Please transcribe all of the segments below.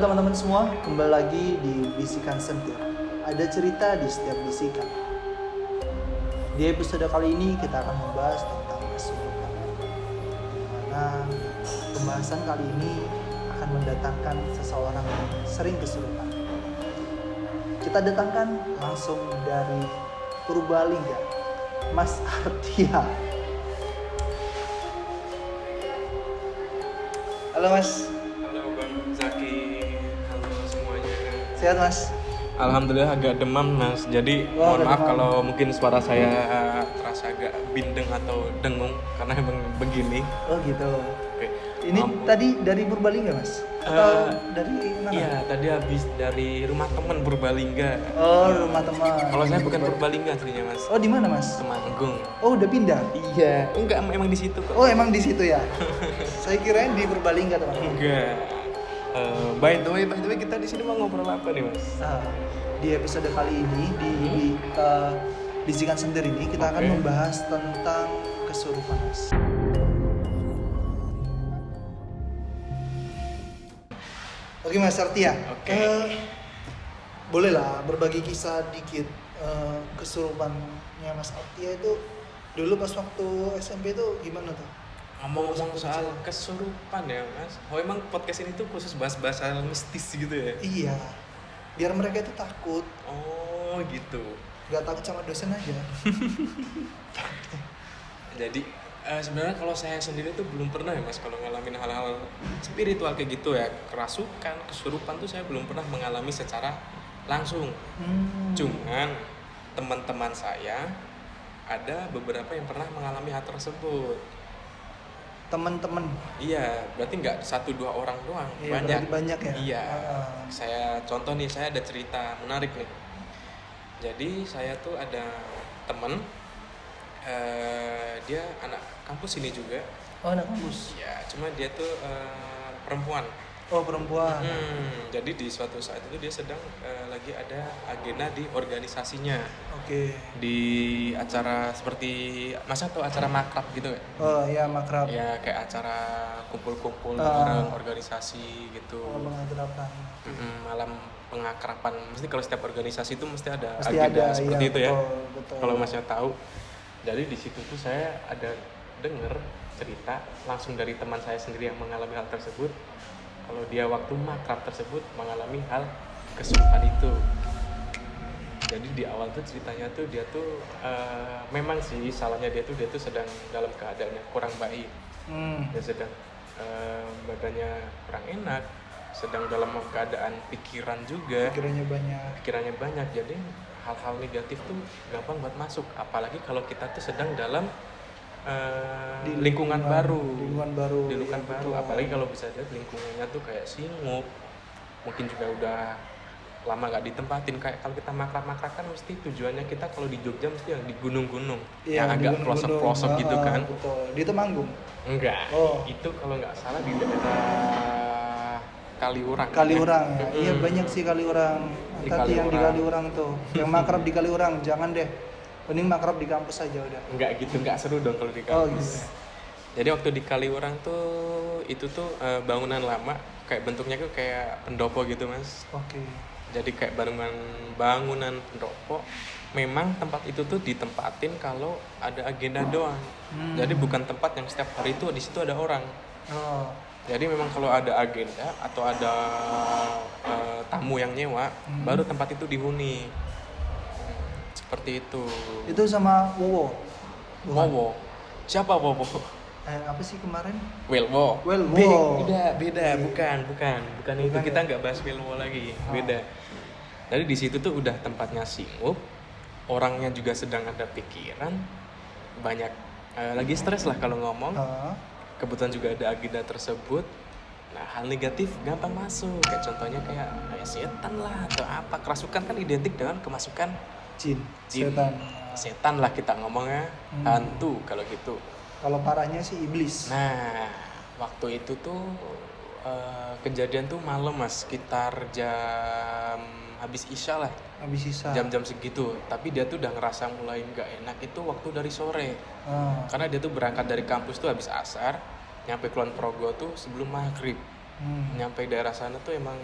Halo teman-teman semua, kembali lagi di Bisikan Sentir. Ada cerita di setiap bisikan. Di episode kali ini kita akan membahas tentang kesurupan. Dimana pembahasan kali ini akan mendatangkan seseorang yang sering kesurupan. Kita datangkan langsung dari Purbalingga, Mas Artia. Halo Mas. Halo Bang Zaki, halo semuanya. Sehat Mas? Alhamdulillah agak demam Mas. Jadi mohon maaf kalau mungkin suara saya terasa agak bindeng atau dengung karena emang begini. Oh gitu. Oke. Ini tadi dari Purbalingga Mas? Atau dari mana? Iya, tadi habis dari rumah teman Purbalingga. Oh, rumah teman. Kalau saya bukan Purbalingga aslinya Mas. Oh, di mana Mas? Temanggung. Oh, udah pindah? Iya, enggak emang di situ kok. Oh, emang di situ ya? Saya kirain di Purbalingga teman. Enggak. By the way kita di sini mau ngobrol apa nih Mas? Di episode kali ini di Bisikan Sentir ini kita akan membahas tentang kesurupan Mas. Oke Mas Artia. Oke. Boleh lah berbagi kisah dikit kesurupannya Mas Artia itu dulu pas waktu SMP itu gimana tuh? Ngomong-ngomong soal kesurupan ya Mas. Oh emang podcast ini tuh khusus bahas-bahas hal mistis gitu ya? Iya. Biar mereka itu takut. Oh gitu. Gak takut sama dosen aja. Jadi sebenarnya kalau saya sendiri tuh belum pernah ya Mas kalau ngalamin hal-hal spiritual kayak gitu ya. Kerasukan, kesurupan tuh saya belum pernah mengalami secara langsung. Cuman teman-teman saya ada beberapa yang pernah mengalami hal tersebut. Teman-teman. Iya, berarti nggak 1-2 orang doang, Iya, banyak. Banyak ya. Iya. Saya contoh nih, saya ada cerita menarik nih. Jadi saya tuh ada temen, dia anak kampus ini juga. Oh, anak kampus. Ya, cuma dia tuh perempuan. Oh, perempuan. Jadi di suatu saat itu dia sedang lagi ada agenda di organisasinya. Oke. Di acara seperti masa atau acara makrab gitu ya? Oh, ya makrab. Ya kayak acara kumpul-kumpul bareng organisasi gitu. Pengakraban. Malam pengakraban. Mesti kalau setiap organisasi itu mesti ada Pasti agenda ada, seperti iya, itu ya. Betul. Kalau Masnya tahu. Jadi di situ tuh saya ada denger cerita langsung dari teman saya sendiri yang mengalami hal tersebut. Kalau dia waktu makrab tersebut mengalami hal kesurupan itu. Jadi di awal tuh ceritanya tuh dia tuh memang sih salahnya dia tuh sedang dalam keadaan yang kurang baik. Dia sedang badannya kurang enak, sedang dalam keadaan pikiran juga. Pikirannya banyak. Jadi hal-hal negatif tuh gampang buat masuk. Apalagi kalau kita tuh sedang dalam di lingkungan baru. Apalagi kalau bisa lihat lingkungannya tuh kayak singgup, mungkin juga udah lama nggak ditempatin. Kayak kalau kita makrab kan mesti tujuannya kita kalau di Jogja mesti yang di gunung-gunung, yang agak pelosok-pelosok gitu kan. Betul. Di Temanggung? Enggak. Itu kalau nggak salah di daerah Kaliurang. Iya banyak sih Kaliurang. Hati yang di Kaliurang tuh. Yang makrab di Kaliurang jangan deh. Mending makrab di kampus aja udah. Enggak gitu, enggak seru dong kalau di kampus. Gitu. Jadi waktu di Kaliurang tuh itu tuh bangunan lama, kayak bentuknya tuh kayak pendopo gitu Mas. Oke. Jadi kayak bangunan pendopo. Memang tempat itu tuh ditempatin kalau ada agenda doang. Jadi bukan tempat yang setiap hari itu di situ ada orang. Jadi memang kalau ada agenda atau ada tamu yang nyewa, baru tempat itu dihuni. Seperti itu. Itu sama Wowo. Wowo. Siapa Wowo? Apa sih kemarin? Welwo. Beda. Bukan itu. Kita nggak bahas Welwo lagi. Beda. Jadi di situ tuh udah tempatnya singgup, orangnya juga sedang ada pikiran, banyak lagi stres lah kalau ngomong. Kebetulan juga ada agenda tersebut. Nah hal negatif gampang masuk. Kayak contohnya kayak setan lah atau apa. Kerasukan kan identik dengan kemasukan jin. Setan lah kita ngomongnya. Hantu kalau gitu. Kalau parahnya sih iblis. Nah waktu itu tuh kejadian tuh malam Mas, sekitar jam habis isya lah. Jam-jam segitu. Tapi dia tuh udah ngerasa mulai nggak enak itu waktu dari sore. Karena dia tuh berangkat dari kampus tuh habis asar, nyampe Kulon Progo tuh sebelum maghrib. Nyampe daerah sana tuh emang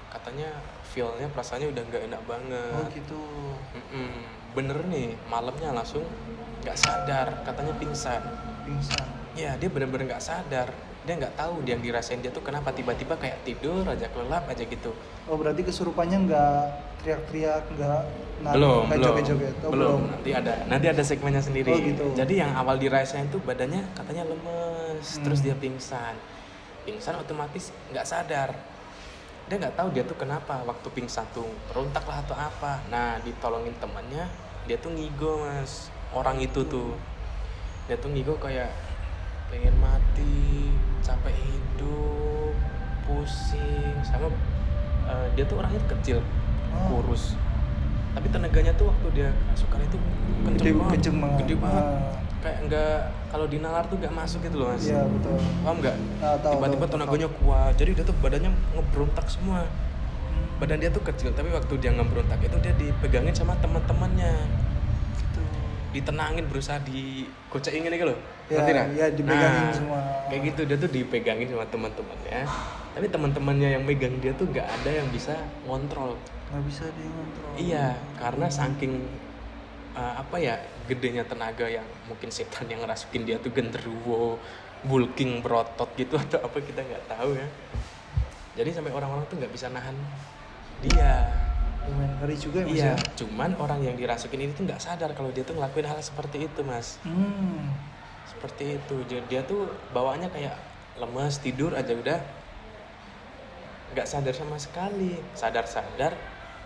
katanya feel-nya perasaannya udah nggak enak banget. Oh gitu. Bener nih, malamnya langsung nggak sadar, katanya pingsan. Ya, dia bener-bener nggak sadar. Dia nggak tahu dia yang dirasain dia tuh kenapa tiba-tiba kayak tidur aja, kelelap aja gitu. Oh berarti kesurupannya nggak teriak-teriak, nggak Belum. joget-joget. Oh, belum. Nanti ada segmennya sendiri. Oh, gitu. Jadi yang awal dirasain tuh badannya katanya lemes, terus dia pingsan otomatis nggak sadar. Dia nggak tahu dia tuh kenapa waktu pingsan tuh berontak lah atau apa. Nah, ditolongin temannya, dia tuh ngigo mas. Orang itu tuh dia tuh ngigo kayak pengen mati, capek hidup, pusing, sama dia tuh orangnya kecil, kurus, tapi tenaganya tuh waktu dia kerasukan itu kenceng banget, gede banget. Kayak nggak, kalau dinalar tuh nggak masuk gitu loh mas. Iya betul. Paham nggak? Tahu, Tiba-tiba tahu. tenaganya kuat, jadi dia tuh badannya ngeberontak semua. Badan dia tuh kecil, tapi waktu dia ngeberontak itu dia dipegangin sama teman-temannya, Gitu. ditenangin, berusaha dikocekin gitu loh. Ya, Ngerti nggak? ya dipegangin semua. Kayak gitu, dia tuh dipegangin sama teman-temannya. Tapi teman-temannya yang megang dia tuh nggak ada yang bisa ngontrol. Nggak bisa dikontrol. Iya, karena saking gedenya tenaga yang mungkin setan yang ngerasukin dia tuh genderuwo, bulking, berotot gitu atau apa kita nggak tahu ya. Jadi sampai orang-orang tuh nggak bisa nahan dia. Lumayan ngeri juga ya mas Iya, ya. cuman orang yang dirasukin ini tuh nggak sadar kalau dia tuh ngelakuin hal seperti itu mas. Seperti itu, jadi dia tuh bawaannya kayak lemes, tidur aja udah nggak sadar sama sekali. Sadar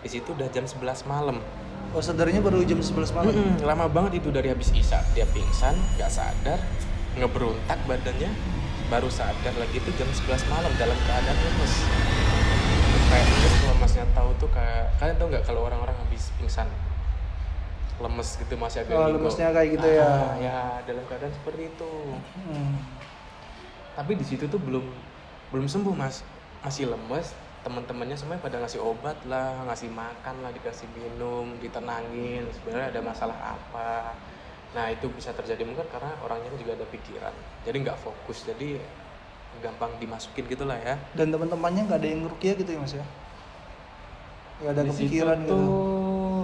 di situ udah jam 11 malam. Oh sadarnya baru jam 11 malam. Lama banget itu, dari habis isya dia pingsan, nggak sadar, ngeberontak badannya, baru sadar lagi itu jam 11 malam dalam keadaan lemes. Kayak lemes, kalau masnya tahu tuh kayak, kalian tahu nggak kalau orang-orang habis pingsan lemes gitu masih agak Oh lemesnya kayak gitu ya. Ya dalam keadaan seperti itu. Tapi di situ tuh belum sembuh mas, masih lemes. Teman-temannya semuanya pada ngasih obat lah, ngasih makan lah, dikasih minum, ditenangin sebenarnya ada masalah apa. Nah itu bisa terjadi mungkin karena orangnya juga ada pikiran, jadi nggak fokus, jadi gampang dimasukin gitulah ya. Dan teman-temannya nggak ada yang ngeruqyah gitu ya mas ya? Nggak ada Di kepikiran situ gitu? tuh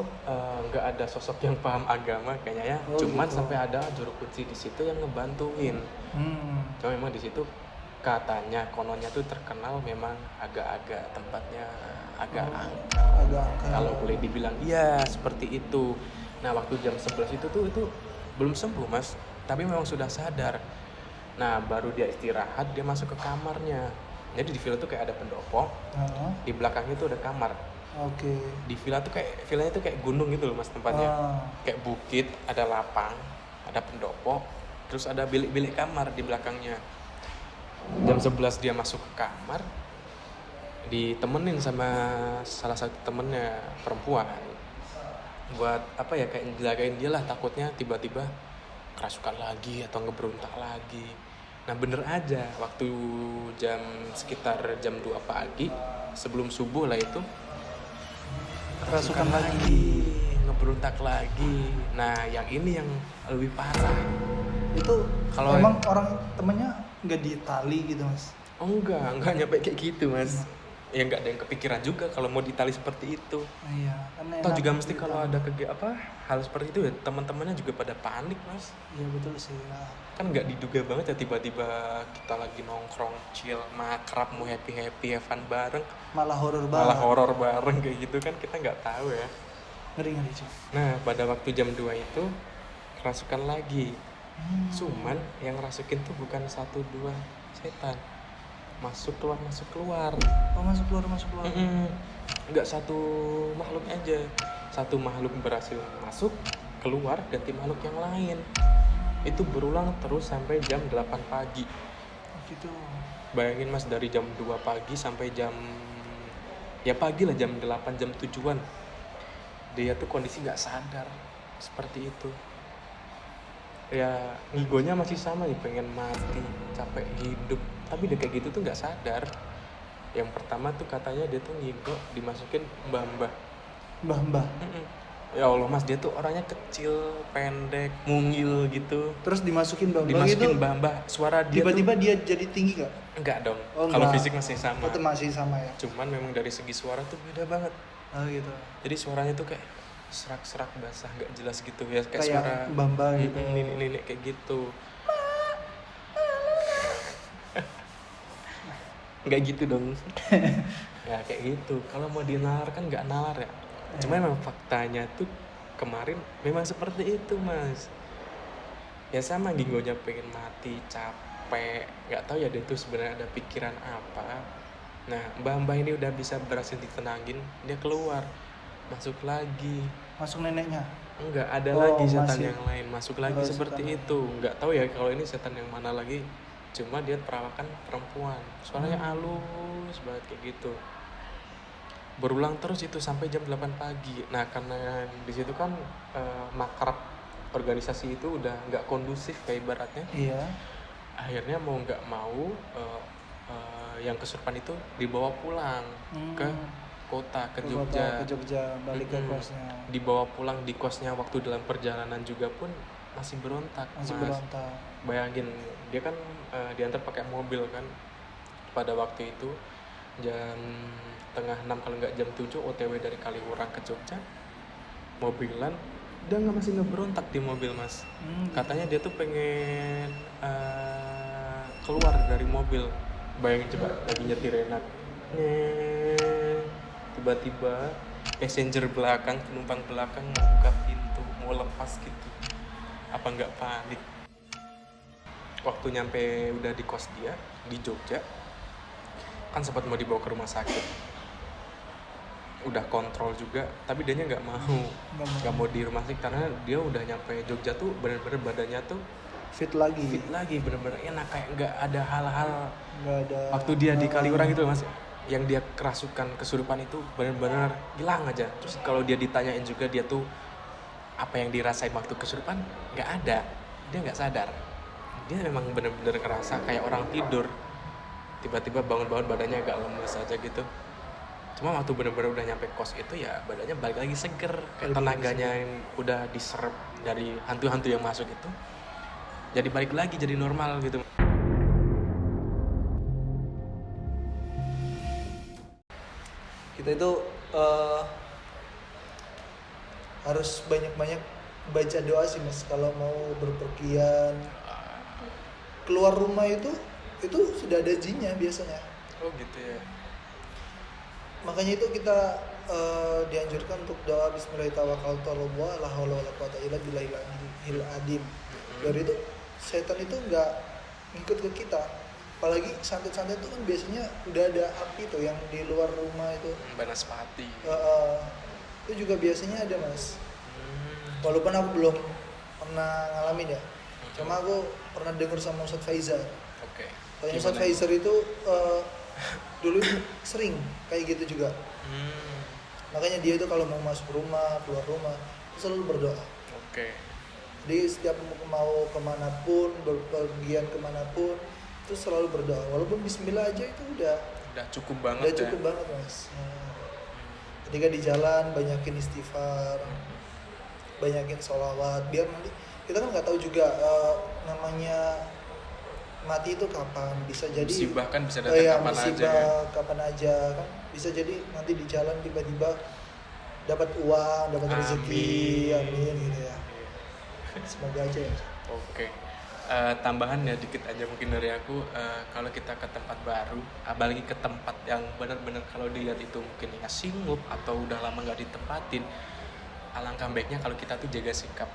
nggak ada sosok yang paham agama kayaknya ya. Oh, Cuman gitu. sampai ada juru kunci di situ yang ngebantuin. Cuma memang di situ katanya kononnya tuh terkenal memang agak-agak tempatnya agak angker. Agak angker. Kalau boleh dibilang iya seperti itu. Nah waktu jam 11 itu belum sembuh mas, tapi memang sudah sadar. Nah baru dia istirahat, dia masuk ke kamarnya. Jadi di villa tuh kayak ada pendopo, di belakangnya tuh ada kamar. Oke. Di villanya tuh kayak gunung gitu loh mas tempatnya. Kayak bukit, ada lapang, ada pendopo, terus ada bilik-bilik kamar di belakangnya. Jam 11 dia masuk ke kamar, ditemenin sama salah satu temennya perempuan buat kayak jagain dia lah, takutnya tiba-tiba kerasukan lagi atau ngeberontak lagi. Nah bener aja, waktu sekitar jam 2 pagi sebelum subuh lah itu kerasukan lagi, ngeberontak lagi. Nah yang ini yang lebih parah. Itu Kalau emang orang temennya nggak ditali gitu mas? Oh enggak nyampe kayak gitu mas. Ya nggak ada yang kepikiran juga kalau mau ditali seperti itu. Iya. Kan Toh enak juga mesti gitu. kalau ada hal seperti itu ya teman-temannya juga pada panik mas. Iya betul sih. Ya. Kan nggak diduga banget ya tiba-tiba kita lagi nongkrong chill makrab mau happy have fun bareng Malah horor banget. malah horor bareng kayak gitu kan kita nggak tahu ya. Ngeri cuy. Nah pada waktu jam 2 itu kerasukan lagi. Cuman yang rasukin tuh bukan 1-2 setan, masuk keluar Oh masuk keluar. Nggak satu makhluk aja, satu makhluk berhasil masuk keluar ganti makhluk yang lain. Itu berulang terus sampai jam 8 pagi. Gitu. Bayangin mas, dari jam 2 pagi sampai pagi lah, jam 8 jam 7-an dia tuh kondisi nggak sadar seperti itu. Ya ngigonya masih sama nih, pengen mati, capek hidup, tapi dia kayak gitu tuh nggak sadar. Yang pertama tuh katanya dia tuh ngigo dimasukin mbah-mbah. Ya Allah mas, dia tuh orangnya kecil, pendek, mungil gitu. Terus dimasukin mbah-mbah Dimasukin gitu. mbah-mbah, suara dia Tiba-tiba dia jadi tinggi gak? Enggak dong. Oh, Kalau enggak. fisik masih sama. Tetap masih sama ya. Cuman memang dari segi suara tuh beda banget. Oh gitu. Jadi suaranya tuh kayak serak-serak basah nggak jelas gitu ya, kayak Kayak suara Bamba gitu. nenek kayak gitu. Nggak gitu dong. Ya kayak gitu. Kalau mau dinalar kan nggak nalar ya. Cuma memang faktanya tuh kemarin memang seperti itu, Mas. Ya sama, Ginggonya pengen mati, capek, nggak tahu ya dia tuh sebenarnya ada pikiran apa. Nah, Mbak ini udah bisa berhasil ditenangin, dia keluar, masuk lagi. Masuk neneknya. Enggak, ada Oh, lagi setan masih. yang lain masuk lagi Oh, seperti setan. itu. Nggak tahu ya kalau ini setan yang mana lagi. Cuma dia perawakan perempuan, suaranya halus banget kayak gitu. Berulang terus itu sampai jam 8 pagi. Nah, karena di situ kan makrab organisasi itu udah nggak kondusif kayak ibaratnya. Iya. Akhirnya mau nggak mau yang kesurupan itu dibawa pulang ke kota, ke Jogja. Ke Jogja, balik ke Mm-mm. kosnya. Dibawa pulang di kosnya, waktu dalam perjalanan juga pun masih berontak, Masih Mas. berontak. Bayangin, dia kan diantar pakai mobil kan. Pada waktu itu jam tengah 6 kalau nggak jam 7 OTW dari Kaliurang ke Jogja. Mobilan, dia masih nggak berontak di mobil, Mas. Gitu. Katanya dia tuh pengen keluar dari mobil. Bayangin coba, lagi nyetir enak, tiba-tiba passenger belakang, penumpang belakang membuka pintu mau lepas gitu. Apa nggak panik? Waktu nyampe udah di kos dia di Jogja, kan sempat mau dibawa ke rumah sakit, udah kontrol juga, tapi dianya nggak mau di rumah sakit karena dia udah nyampe Jogja tuh bener-bener badannya tuh fit fit lagi, bener-bener enak, kayak nggak ada hal-hal. Nggak ada. Waktu dia di Kaliurang itu, Mas, yang dia kerasukan kesurupan itu bener-bener hilang aja. Terus kalau dia ditanyain juga dia tuh apa yang dirasain waktu kesurupan, nggak ada, dia nggak sadar. Dia memang bener-bener ngerasa kayak orang tidur, tiba-tiba bangun-bangun badannya agak lemes aja gitu. Cuma waktu bener-bener udah nyampe kos itu ya badannya balik lagi seger, kayak tenaganya yang udah diserap dari hantu-hantu yang masuk itu jadi balik lagi jadi normal gitu. Kita itu harus banyak-banyak baca doa sih, Mas, kalau mau berpergian. Keluar rumah itu sudah ada jinnya biasanya. Oh gitu ya. Makanya itu kita dianjurkan untuk doa Bismillahirrahmanirrahim, la haula wala quwata illa billahil adim. Dari itu setan itu nggak ngikut ke kita. Apalagi santet-santet itu kan biasanya udah ada api tuh yang di luar rumah itu. Banaspati. Itu juga biasanya ada, Mas. Walaupun aku belum pernah ngalamin ya. Cuma aku pernah dengar sama Ustadz Faizal. Oke. Tanya Ustadz Faizal itu dulu sering kayak gitu juga. Makanya dia itu kalau mau masuk rumah, keluar rumah, selalu berdoa. Oke. Jadi setiap mau kemanapun, berpergian kemanapun, itu selalu berdoa. Walaupun Bismillah aja itu udah Cukup banget. Udah cukup banget, Mas. Ketika di jalan banyakin istighfar, banyakin sholawat, biar nanti kita kan nggak tahu juga namanya mati itu kapan, bisa jadi musibah kan bisa datang kapan aja ya. Kapan aja kan, bisa jadi nanti di jalan tiba-tiba dapat uang, dapat rezeki, amin gitu ya. Semoga aja ya. Oke. Tambahan ya dikit aja mungkin dari aku, kalau kita ke tempat baru, apalagi ke tempat yang benar-benar kalau dilihat itu mungkin ya singup atau udah lama nggak ditempatin, alangkah baiknya kalau kita tuh jaga sikap.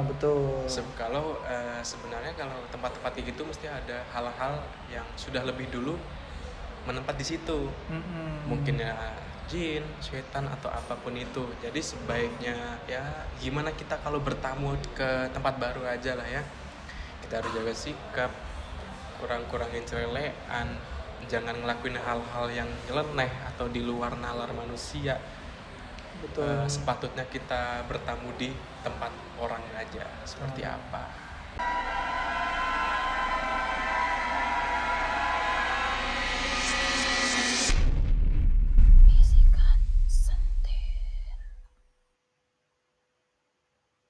Betul. Kalau sebenarnya kalau tempat-tempat kayak gitu mesti ada hal-hal yang sudah lebih dulu menempat di situ. Mungkin ya jin, setan atau apapun itu. Jadi sebaiknya ya gimana kita kalau bertamu ke tempat baru aja lah ya. Kita harus jaga sikap, kurang-kurangin cerelean, jangan ngelakuin hal-hal yang nyeleneh atau di luar nalar manusia. Betul. Sepatutnya kita bertamu di tempat orang aja seperti apa.